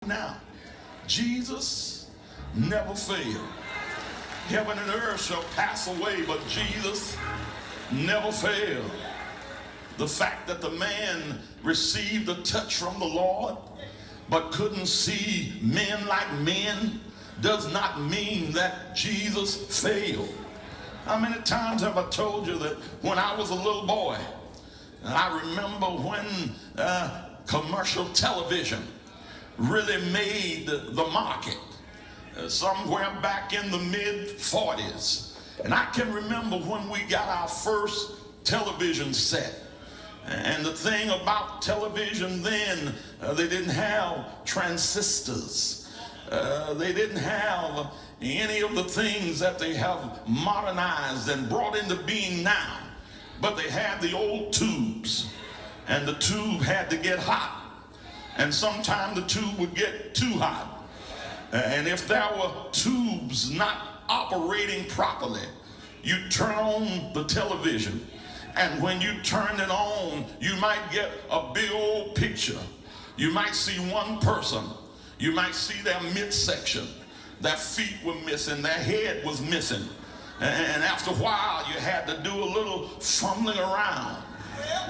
Now, Jesus never failed. Heaven and earth shall pass away, but Jesus never failed. The fact that the man received a touch from the Lord but couldn't see men like men does not mean that Jesus failed. How many times have I told you that when I was a little boy, and I remember when commercial television really made the market, somewhere back in the mid-40s. And I can remember when we got our first television set. And the thing about television then, they didn't have transistors. They didn't have any of the things that they have modernized and brought into being now. But they had the old tubes, and the tube had to get hot. And sometimes the tube would get too hot. And if there were tubes not operating properly, you turn on the television, and when you turn it on, you might get a big old picture. You might see one person. You might see their midsection. Their feet were missing. Their head was missing. And after a while, you had to do a little fumbling around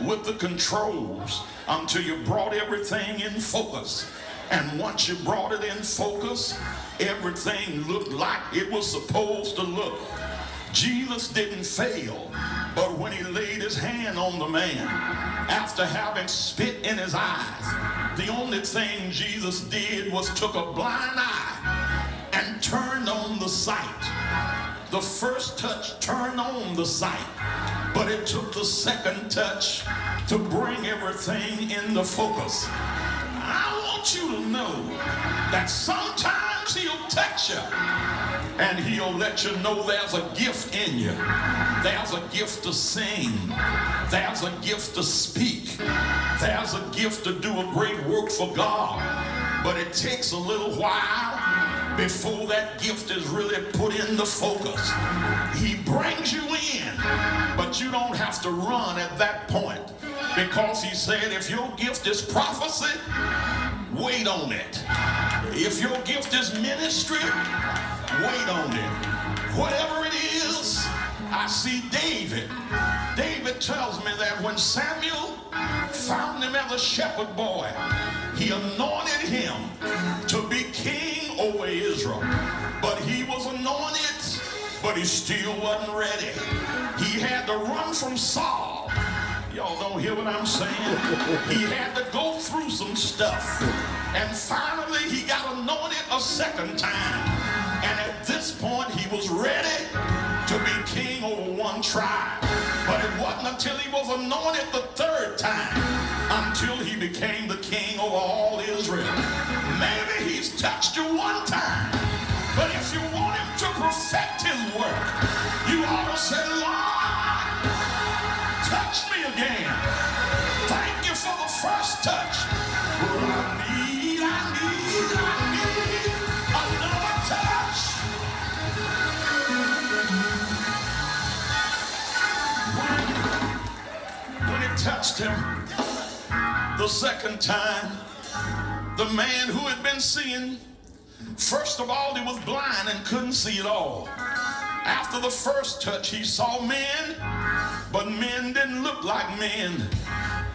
with the controls until you brought everything in focus. And once you brought it in focus, everything looked like it was supposed to look. Jesus didn't fail, but when he laid his hand on the man, after having spit in his eyes, the only thing Jesus did was took a blind eye and turned on the sight. The first touch turned on the sight, but it took the second touch to bring everything into focus. I want you to know that sometimes he'll touch you and he'll let you know there's a gift in you. There's a gift to sing. There's a gift to speak. There's a gift to do a great work for God. But it takes a little while before that gift is really put into focus. He brings you in, but you don't have to run at that point, because he said if your gift is prophecy, wait on it. If your gift is ministry, wait on it. Whatever it is, I see David. David tells me that when Samuel found him as a shepherd boy, he anointed him to be king over Israel. But he was anointed, but he still wasn't ready. He had to run from Saul. Y'all don't hear what I'm saying? He had to go through some stuff. And finally, he got anointed a second time. And at this point, he was ready to be king over one tribe. But it wasn't until he was anointed the third time until he became the king over all Israel. Maybe he's touched you one time, but if you want him to perfect his work, you ought to say, Lord, touch me again. Thank you for the first touch. I need another touch. When it touched him the second time, the man who had been seeing, first of all, he was blind and couldn't see at all. After the first touch, he saw men, but men didn't look like men.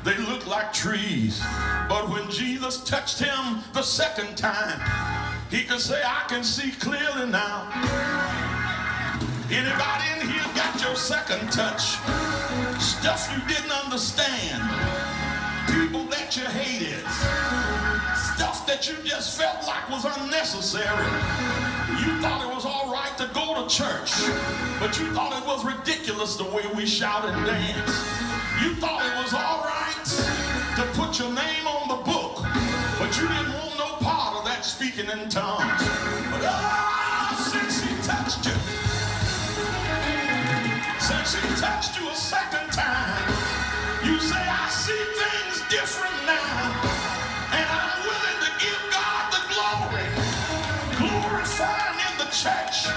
They looked like trees. But when Jesus touched him the second time, he could say, I can see clearly now. Anybody in here got your second touch? Stuff you didn't understand. People that you hated. Stuff that you just felt like was unnecessary. You thought it was all right to go to church, but you thought it was ridiculous the way we shouted and danced. You thought it was all right to put your name on the book, but you didn't want no part of that speaking in tongues. But since he touched you, a second time, you say, I see things different now, and I'm willing to give God the glory. Glorifying in the church.